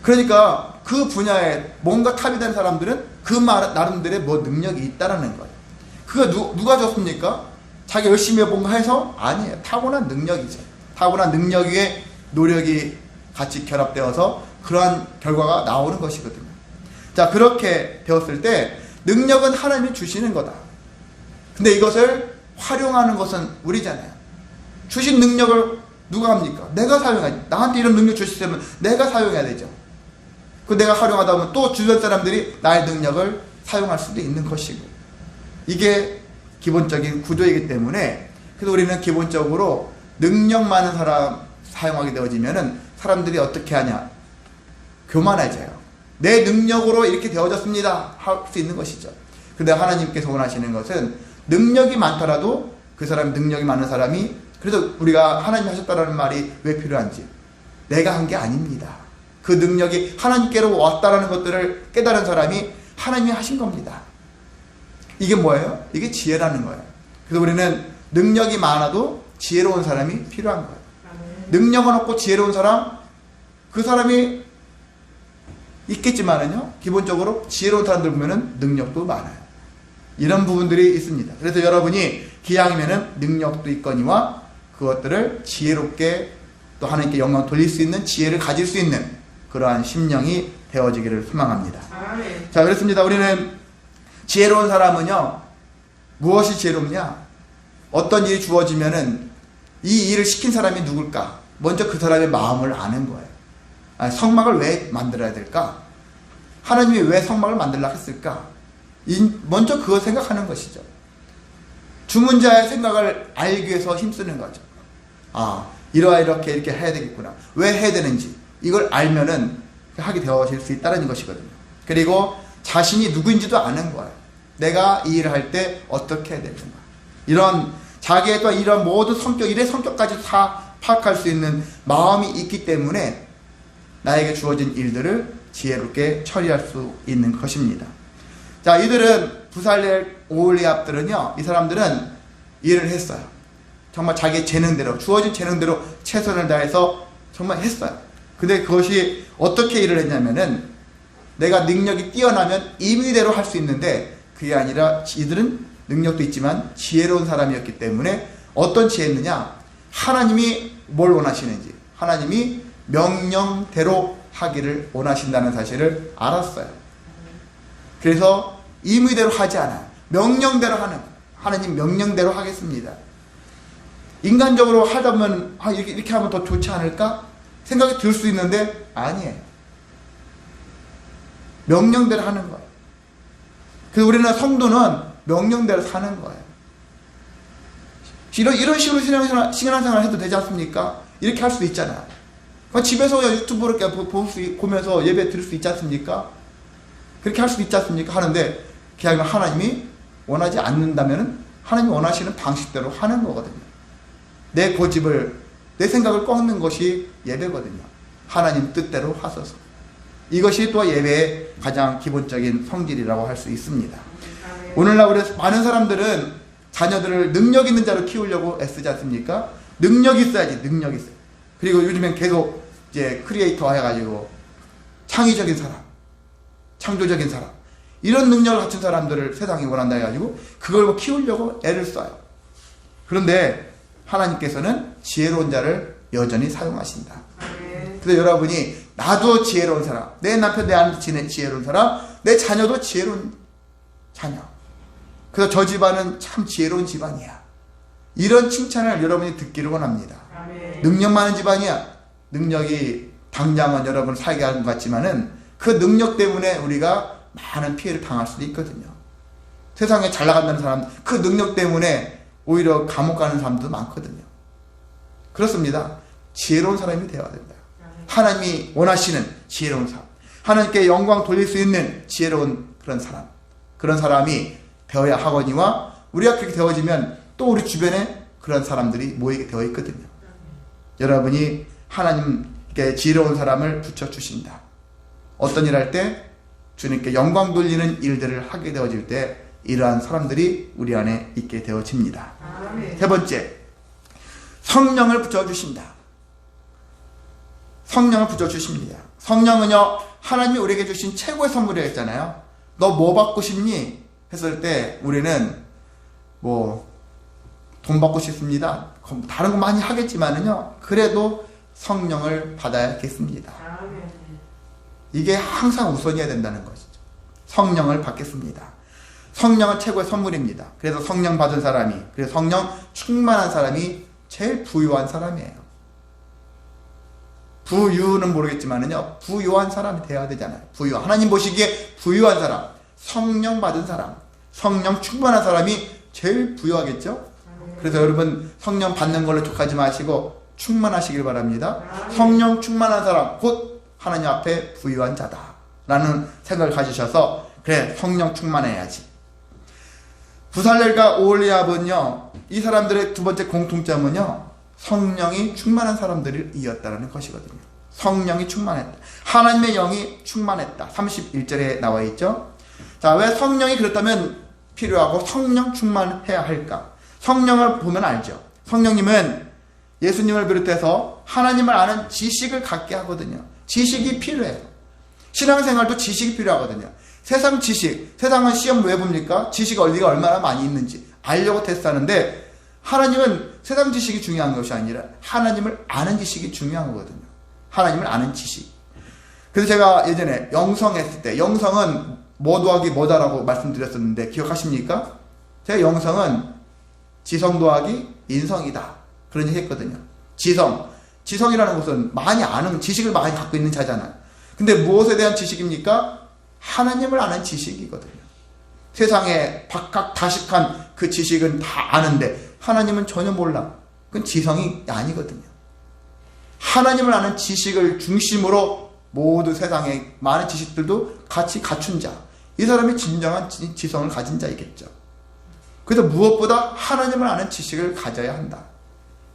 [SPEAKER 1] 그러니까 그 분야에 뭔가 탑이 된 사람들은 그 나름대로의 뭐 능력이 있다라는 거예요. 그거 누가 줬습니까? 자기 열심히 뭔가 해서? 아니에요. 타고난 능력이죠. 타고난 능력 위에 노력이 같이 결합되어서 그러한 결과가 나오는 것이거든요. 자, 그렇게 되었을 때 능력은 하나님이 주시는 거다. 근데 이것을 활용하는 것은 우리잖아요. 주신 능력을 누가 합니까? 내가 사용해야지. 나한테 이런 능력 주시면 내가 사용해야 되죠. 그 내가 활용하다 보면 또 주변 사람들이 나의 능력을 사용할 수도 있는 것이고, 이게 기본적인 구조이기 때문에, 그래서 우리는 기본적으로 능력 많은 사람 사용하게 되어지면은 사람들이 어떻게 하냐? 교만해져요. 내 능력으로 이렇게 되어졌습니다 할 수 있는 것이죠. 근데 하나님께서 원하시는 것은 능력이 많더라도 그 사람, 능력이 많은 사람이, 그래서 우리가 하나님이 하셨다라는 말이 왜 필요한지, 내가 한 게 아닙니다. 그 능력이 하나님께로 왔다라는 것들을 깨달은 사람이 하나님이 하신 겁니다. 이게 뭐예요? 이게 지혜라는 거예요. 그래서 우리는 능력이 많아도 지혜로운 사람이 필요한 거예요. 능력은 없고 지혜로운 사람, 그 사람이 있겠지만은요, 기본적으로 지혜로운 사람들 보면은 능력도 많아요. 이런 부분들이 있습니다. 그래서 여러분이 기왕이면은 능력도 있거니와 그것들을 지혜롭게 또 하나님께 영광 돌릴 수 있는 지혜를 가질 수 있는 그러한 심령이 되어지기를 소망합니다. 자, 그렇습니다. 우리는 지혜로운 사람은요, 무엇이 지혜롭냐? 어떤 일이 주어지면은 이 일을 시킨 사람이 누굴까? 먼저 그 사람의 마음을 아는 거예요. 아니, 성막을 왜 만들어야 될까? 하나님이 왜 성막을 만들려고 했을까? 먼저 그걸 생각하는 것이죠. 주문자의 생각을 알기 위해서 힘쓰는 거죠. 아, 이렇게 해야 되겠구나. 왜 해야 되는지 이걸 알면은 하게 되어질 수 있다는 것이거든요. 그리고 자신이 누구인지도 아는 거예요. 내가 이 일을 할 때 어떻게 해야 되는가. 이런 자기의 또 이런 모든 성격, 일의 성격까지 다 파악할 수 있는 마음이 있기 때문에 나에게 주어진 일들을 지혜롭게 처리할 수 있는 것입니다. 자, 이들은 부살렐 오홀리압들은요, 이 사람들은 일을 했어요. 정말 자기의 재능대로, 주어진 재능대로 최선을 다해서 정말 했어요. 근데 그것이 어떻게 일을 했냐면은 내가 능력이 뛰어나면 임의대로 할 수 있는데 그게 아니라 이들은 능력도 있지만 지혜로운 사람이었기 때문에 어떤 지혜였느냐? 하나님이 뭘 원하시는지, 하나님이 명령대로 하기를 원하신다는 사실을 알았어요. 그래서 임의대로 하지 않아요. 명령대로 하는, 하나님 명령대로 하겠습니다. 인간적으로 하다 보면 이렇게 하면 더 좋지 않을까? 생각이 들 수 있는데 아니에요. 명령대로 하는 거예요. 그래서 우리는 성도는 명령대로 사는 거예요. 이런 식으로 신앙생활 해도 되지 않습니까? 이렇게 할 수 있잖아요. 집에서 유튜브를 보면서 예배 드릴 수 있지 않습니까? 그렇게 할 수 있지 않습니까? 하는데 그냥 하나님이 원하지 않는다면 하나님이 원하시는 방식대로 하는 거거든요. 내 고집을, 내 생각을 꺾는 것이 예배거든요. 하나님 뜻대로 하소서. 이것이 또 예배의 가장 기본적인 성질이라고 할 수 있습니다. 오늘날 우리 많은 사람들은 자녀들을 능력 있는 자로 키우려고 애쓰지 않습니까? 능력이 있어야지, 능력이 있어요. 그리고 요즘엔 계속 이제 크리에이터 해가지고 창의적인 사람, 창조적인 사람, 이런 능력을 갖춘 사람들을 세상이 원한다 해가지고 그걸 키우려고 애를 써요. 그런데 하나님께서는 지혜로운 자를 여전히 사용하신다. 그래서 여러분이 나도 지혜로운 사람, 내 남편, 내 아내 지혜로운 사람, 내 자녀도 지혜로운 자녀. 그래서 저 집안은 참 지혜로운 집안이야. 이런 칭찬을 여러분이 듣기를 원합니다. 능력 많은 집안이야. 능력이 당장은 여러분 살게 하는 것 같지만은 그 능력 때문에 우리가 많은 피해를 당할 수도 있거든요. 세상에 잘 나간다는 사람, 그 능력 때문에 오히려 감옥 가는 사람도 많거든요. 그렇습니다. 지혜로운 사람이 되어야 된다. 하나님이 원하시는 지혜로운 사람, 하나님께 영광 돌릴 수 있는 지혜로운 그런 사람, 그런 사람이 되어야 하거니와 우리가 그렇게 되어지면 또 우리 주변에 그런 사람들이 모이게 되어 있거든요. 여러분이 하나님께 지혜로운 사람을 붙여주신다. 어떤 일 할 때 주님께 영광 돌리는 일들을 하게 되어질 때 이러한 사람들이 우리 안에 있게 되어집니다. 세 번째, 성령을 붙여주신다. 성령을 붙여주십니다. 성령은요, 하나님이 우리에게 주신 최고의 선물이라고 했잖아요. 너 뭐 받고 싶니? 했을 때 우리는 돈 받고 싶습니다. 다른 거 많이 하겠지만은요, 그래도 성령을 받아야겠습니다. 이게 항상 우선이어야 된다는 것이죠. 성령을 받겠습니다. 성령은 최고의 선물입니다. 그래서 성령 받은 사람이, 그래서 성령 충만한 사람이 제일 부유한 사람이에요. 부유는 모르겠지만은요, 부유한 사람이 되어야 되잖아요. 부유, 하나님 보시기에 부유한 사람, 성령 받은 사람, 성령 충만한 사람이 제일 부유하겠죠? 그래서 여러분 성령 받는 걸로 족하지 마시고 충만하시길 바랍니다. 성령 충만한 사람, 곧 하나님 앞에 부유한 자다 라는 생각을 가지셔서 그래, 성령 충만해야지. 부살렐과 오홀리압은요, 이 사람들의 두 번째 공통점은요, 성령이 충만한 사람들이었다는 것이거든요. 성령이 충만했다. 하나님의 영이 충만했다. 31절에 나와 있죠. 자, 왜 성령이 그렇다면 필요하고 성령 충만해야 할까? 성령을 보면 알죠. 성령님은 예수님을 비롯해서 하나님을 아는 지식을 갖게 하거든요. 지식이 필요해요. 신앙생활도 지식이 필요하거든요. 세상 지식, 세상은 시험 왜 봅니까? 지식 어디가 얼마나 많이 있는지 알려고 테스트하는데, 하나님은 세상 지식이 중요한 것이 아니라 하나님을 아는 지식이 중요한 거거든요. 하나님을 아는 지식. 그래서 제가 예전에 영성했을 때, 영성은 뭐 더하기 뭐다라고 말씀드렸었는데 기억하십니까? 제가 영성은 지성 더하기 인성이다, 그런 얘기 했거든요. 지성이라는 것은 많이 아는, 지식을 많이 갖고 있는 자잖아요. 근데 무엇에 대한 지식입니까? 하나님을 아는 지식이거든요. 세상에 박학다식한 그 지식은 다 아는데 하나님은 전혀 몰라. 그건 지성이 아니거든요. 하나님을 아는 지식을 중심으로 모두 세상의 많은 지식들도 같이 갖춘 자, 이 사람이 진정한 지성을 가진 자이겠죠. 그래서 무엇보다 하나님을 아는 지식을 가져야 한다.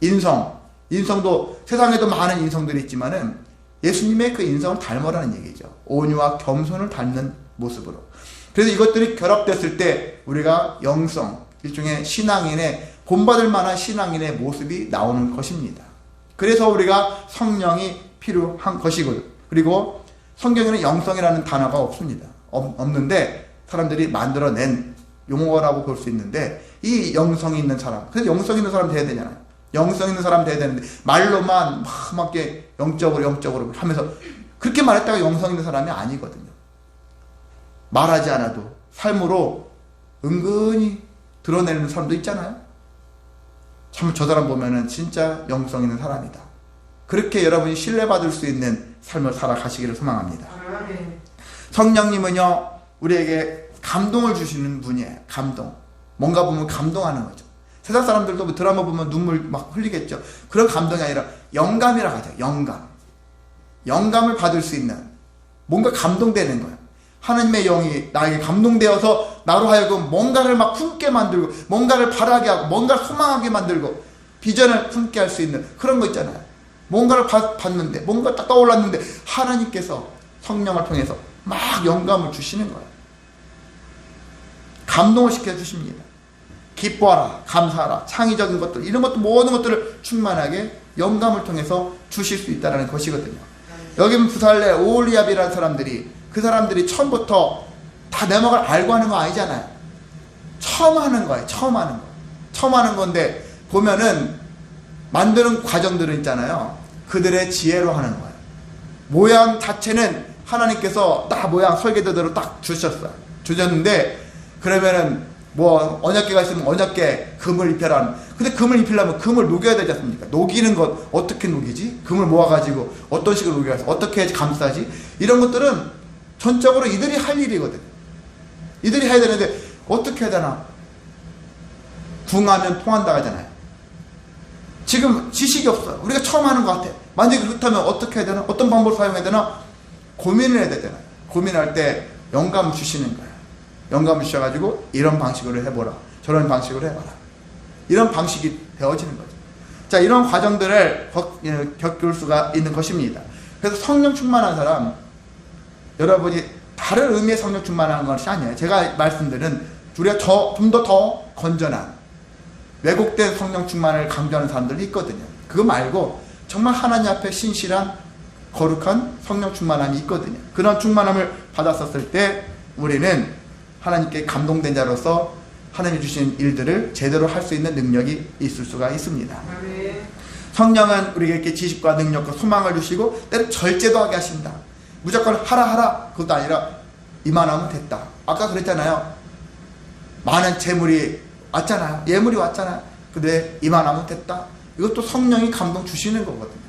[SPEAKER 1] 인성도 세상에도 많은 인성들이 있지만은 예수님의 그 인성을 닮으라는 얘기죠. 온유와 겸손을 닮는 모습으로. 그래서 이것들이 결합됐을 때 우리가 영성, 일종의 신앙인의, 본받을 만한 신앙인의 모습이 나오는 것입니다. 그래서 우리가 성령이 필요한 것이고요. 그리고 성경에는 영성이라는 단어가 없습니다. 없는데 사람들이 만들어낸 용어라고 볼 수 있는데, 이 영성이 있는 사람, 그래서 영성 있는 사람 돼야 되잖아요. 영성 있는 사람 돼야 되는데 말로만 막 이렇게 영적으로 하면서 그렇게 말했다가 영성 있는 사람이 아니거든요. 말하지 않아도 삶으로 은근히 드러내는 사람도 있잖아요. 참 저 사람 보면은 진짜 영성 있는 사람이다. 그렇게 여러분이 신뢰받을 수 있는 삶을 살아가시기를 소망합니다. 성령님은요, 우리에게 감동을 주시는 분이에요. 감동. 뭔가 보면 감동하는 거죠. 세상 사람들도 뭐 드라마 보면 눈물 막 흘리겠죠. 그런 감동이 아니라 영감이라고 하죠. 영감을 받을 수 있는, 뭔가 감동되는 거예요. 하나님의 영이 나에게 감동되어서 나로 하여금 뭔가를 막 품게 만들고, 뭔가를 바라게 하고, 뭔가를 소망하게 만들고, 비전을 품게 할 수 있는 그런 거 있잖아요. 뭔가를 봤는데, 뭔가 딱 떠올랐는데 하나님께서 성령을 통해서 막 영감을 주시는 거예요. 감동을 시켜주십니다. 기뻐하라, 감사하라, 창의적인 것들, 이런 것들, 모든 것들을 충만하게 영감을 통해서 주실 수 있다는 것이거든요. 여기 부살레, 오홀리압이라는 사람들이, 그 사람들이 처음부터 다 내막을 알고 하는 거 아니잖아요. 처음 하는 거예요. 처음 하는 건데 보면은 만드는 과정들은 있잖아요. 그들의 지혜로 하는 거예요. 모양 자체는 하나님께서 딱 모양 설계도대로 딱 주셨는데, 그러면은 뭐 언약궤가 있으면 언약궤 금을 입혀라. 근데 금을 입히려면 금을 녹여야 되지 않습니까? 녹이는 것 어떻게 녹이지? 금을 모아가지고 어떤 식으로 녹여서 어떻게 해야지 감싸지? 이런 것들은 전적으로 이들이 할 일이거든. 이들이 해야 되는데 어떻게 해야 되나? 궁하면 통한다 하잖아요. 지금 지식이 없어요. 우리가 처음 하는 것 같아. 만약에 그렇다면 어떻게 해야 되나? 어떤 방법을 사용해야 되나? 고민을 해야 되잖아요. 고민할 때 영감 주시는 거예요. 영감을 주셔가지고 이런 방식으로 해보라, 저런 방식으로 해봐라, 이런 방식이 되어지는 거죠. 자, 이런 과정들을 겪을 수가 있는 것입니다. 그래서 성령 충만한 사람, 여러분이 다른 의미의 성령 충만한 것이 아니에요. 제가 말씀드린 우리가 좀 더 건전한, 왜곡된 성령 충만을 강조하는 사람들이 있거든요. 그거 말고 정말 하나님 앞에 신실한 거룩한 성령 충만함이 있거든요. 그런 충만함을 받았었을 때 우리는 하나님께 감동된 자로서 하나님이 주신 일들을 제대로 할 수 있는 능력이 있을 수가 있습니다. 성령은 우리에게 지식과 능력과 소망을 주시고 때로 절제도 하게 하신다. 무조건 하라 그것도 아니라 이만하면 됐다. 아까 그랬잖아요. 많은 재물이 왔잖아요. 예물이 왔잖아요. 근데 이만하면 됐다. 이것도 성령이 감동 주시는 거거든요.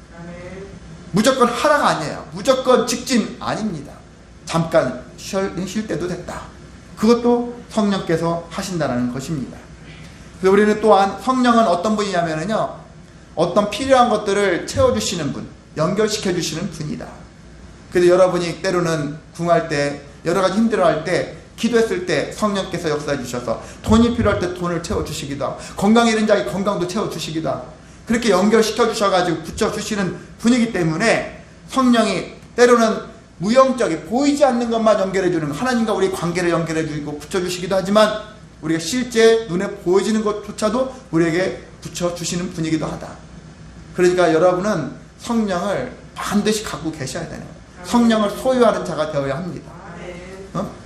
[SPEAKER 1] 무조건 하라가 아니에요. 무조건 직진 아닙니다. 잠깐 쉴 때도 됐다. 그것도 성령께서 하신다는 것입니다. 그래서 우리는 또한 성령은 어떤 분이냐면요, 어떤 필요한 것들을 채워주시는 분, 연결시켜주시는 분이다. 그래서 여러분이 때로는 궁할 때, 여러 가지 힘들어할 때, 기도했을 때 성령께서 역사해 주셔서 돈이 필요할 때 돈을 채워주시기도 하고, 건강이 잃은 자에게 건강도 채워주시기도 하고, 그렇게 연결시켜 주셔가지고 붙여주시는 분이기 때문에 성령이 때로는 무형적인, 보이지 않는 것만 연결해 주는, 하나님과 우리의 관계를 연결해 주고 붙여주시기도 하지만 우리가 실제 눈에 보여지는 것조차도 우리에게 붙여주시는 분이기도 하다. 그러니까 여러분은 성령을 반드시 갖고 계셔야 되는 거예요. 성령을 소유하는 자가 되어야 합니다.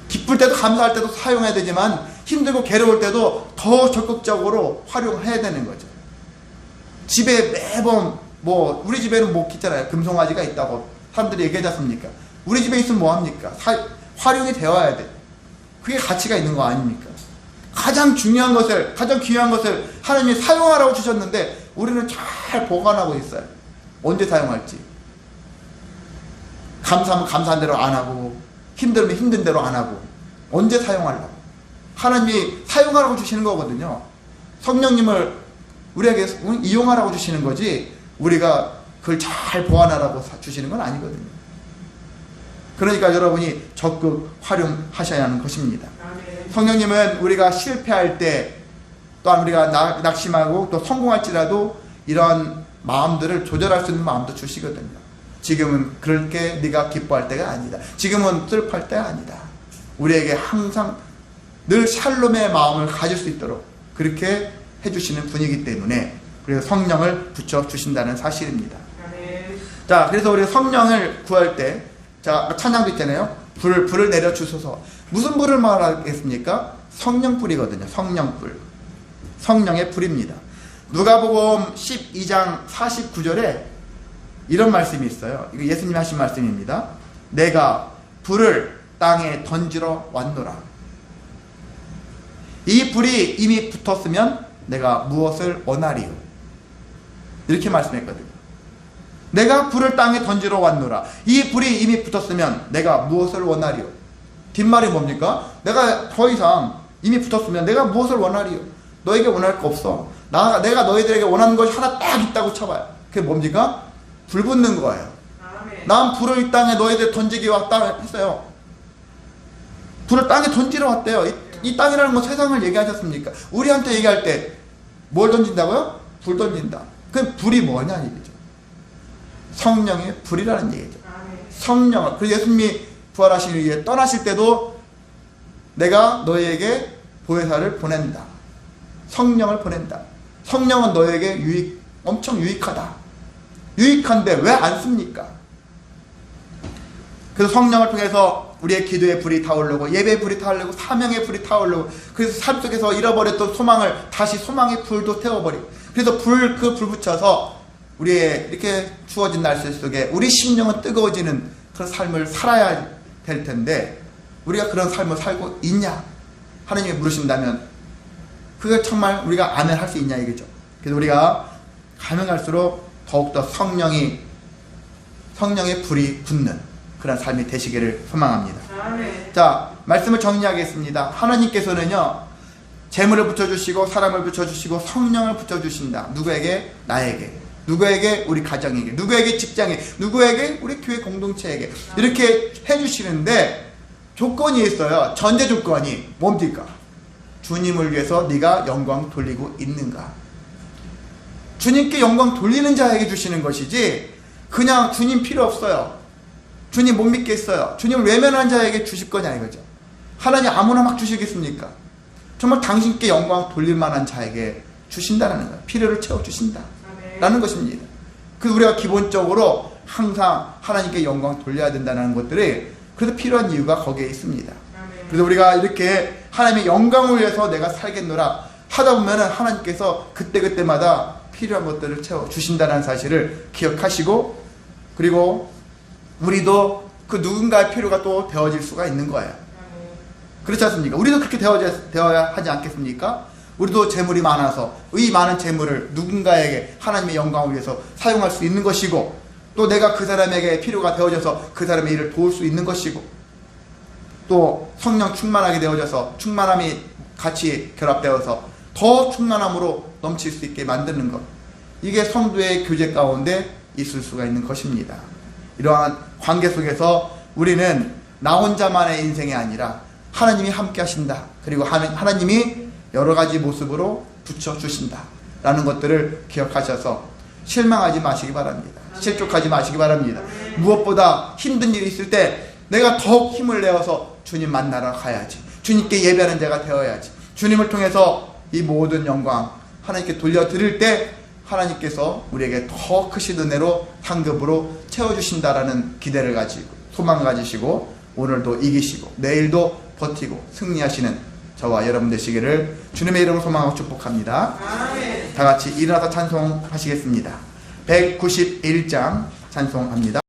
[SPEAKER 1] 기쁠 때도 감사할 때도 사용해야 되지만 힘들고 괴로울 때도 더 적극적으로 활용해야 되는 거죠. 집에 매번 우리 집에는 있잖아요. 금송아지가 있다고 사람들이 얘기하지 않습니까? 우리 집에 있으면 뭐합니까? 활용이 되어야 돼. 그게 가치가 있는 거 아닙니까? 가장 중요한 것을, 가장 귀한 것을 하나님이 사용하라고 주셨는데 우리는 잘 보관하고 있어요. 언제 사용할지. 감사하면 감사한 대로 안 하고 힘들면 힘든 대로 안 하고 언제 사용하려고. 하나님이 사용하라고 주시는 거거든요. 성령님을 우리에게 이용하라고 주시는 거지 우리가 그걸 잘 보관하라고 주시는 건 아니거든요. 그러니까 여러분이 적극 활용하셔야 하는 것입니다. 성령님은 우리가 실패할 때 또한 우리가 낙심하고 또 성공할지라도 이런 마음들을 조절할 수 있는 마음도 주시거든요. 지금은 그렇게 네가 기뻐할 때가 아니다. 지금은 슬퍼할 때가 아니다. 우리에게 항상 늘 샬롬의 마음을 가질 수 있도록 그렇게 해주시는 분이기 때문에 그래서 성령을 붙여주신다는 사실입니다. 자, 그래서 우리가 성령을 구할 때 자, 찬양도 있잖아요. 불을 내려주소서. 무슨 불을 말하겠습니까? 성령불이거든요. 성령불. 성령의 불입니다. 누가복음 12장 49절에 이런 말씀이 있어요. 이거 예수님이 하신 말씀입니다. 내가 불을 땅에 던지러 왔노라. 이 불이 이미 붙었으면 내가 무엇을 원하리요? 이렇게 말씀했거든요. 내가 불을 땅에 던지러 왔노라. 이 불이 이미 붙었으면 내가 무엇을 원하리요? 뒷말이 뭡니까? 내가 더 이상 이미 붙었으면 내가 무엇을 원하리요? 너에게 원할 거 없어. 내가 너희들에게 원하는 것이 하나 딱 있다고 쳐봐요. 그게 뭡니까? 불 붙는 거예요. 난 불을 이 땅에 너희들 던지기 왔다 했어요. 불을 땅에 던지러 왔대요. 이 땅이라는 건 세상을 얘기하셨습니까? 우리한테 얘기할 때 뭘 던진다고요? 불 던진다. 그 불이 뭐냐 얘기죠. 성령의 불이라는 얘기죠. 성령을. 그래서 예수님이 부활하신 이후에 떠나실 때도 내가 너희에게 보혜사를 보낸다. 성령을 보낸다. 성령은 너희에게 엄청 유익하다. 유익한데 왜 안 씁니까? 그래서 성령을 통해서 우리의 기도의 불이 타오르고 예배의 불이 타오르고 사명의 불이 타오르고 그래서 삶 속에서 잃어버렸던 소망을 다시 소망의 불도 태워버리고 그래서 그 불 붙여서 우리의 이렇게 주어진 날씨 속에 우리 심령은 뜨거워지는 그런 삶을 살아야 될 텐데 우리가 그런 삶을 살고 있냐? 하나님이 물으신다면 그걸 정말 우리가 아멘 할 수 있냐 이거죠. 그래서 우리가 가면 갈수록 더욱더 성령의 불이 붙는 그런 삶이 되시기를 소망합니다. 자, 말씀을 정리하겠습니다. 하나님께서는요 재물을 붙여주시고 사람을 붙여주시고 성령을 붙여주신다. 누구에게? 나에게. 누구에게? 우리 가정에게. 누구에게? 직장에. 누구에게? 우리 교회 공동체에게. 이렇게 해주시는데 조건이 있어요. 전제 조건이 뭡니까? 주님을 위해서 네가 영광 돌리고 있는가. 주님께 영광 돌리는 자에게 주시는 것이지 그냥 주님 필요 없어요. 주님 못 믿겠어요. 주님을 외면한 자에게 주실 거냐 이거죠. 하나님 아무나 막 주시겠습니까? 정말 당신께 영광 돌릴 만한 자에게 주신다는 거예요. 필요를 채워주신다 라는 것입니다. 그래서 우리가 기본적으로 항상 하나님께 영광 돌려야 된다는 것들이 그래서 필요한 이유가 거기에 있습니다. 그래서 우리가 이렇게 하나님의 영광을 위해서 내가 살겠노라 하다 보면 하나님께서 그때그때마다 필요한 것들을 채워주신다는 사실을 기억하시고 그리고 우리도 그 누군가의 필요가 또 되어질 수가 있는 거예요. 그렇지 않습니까? 우리도 그렇게 되어야 하지 않겠습니까? 우리도 재물이 많아서 이 많은 재물을 누군가에게 하나님의 영광을 위해서 사용할 수 있는 것이고 또 내가 그 사람에게 필요가 되어져서 그 사람의 일을 도울 수 있는 것이고 또 성령 충만하게 되어져서 충만함이 같이 결합되어서 더 충만함으로 넘칠 수 있게 만드는 것, 이게 성도의 교제 가운데 있을 수가 있는 것입니다. 이러한 관계 속에서 우리는 나 혼자만의 인생이 아니라 하나님이 함께 하신다. 그리고 하나님이 여러 가지 모습으로 붙여주신다 라는 것들을 기억하셔서 실망하지 마시기 바랍니다. 실족하지 마시기 바랍니다. 무엇보다 힘든 일이 있을 때 내가 더욱 힘을 내어서 주님 만나러 가야지. 주님께 예배하는 자가 되어야지. 주님을 통해서 이 모든 영광 하나님께 돌려드릴 때 하나님께서 우리에게 더 크신 은혜로 상급으로 채워주신다라는 기대를 가지고 소망을 가지시고 오늘도 이기시고 내일도 버티고 승리하시는 저와 여러분 되시기를 주님의 이름으로 소망하고 축복합니다. 아멘. 다 같이 일어나서 찬송하시겠습니다. 191장 찬송합니다.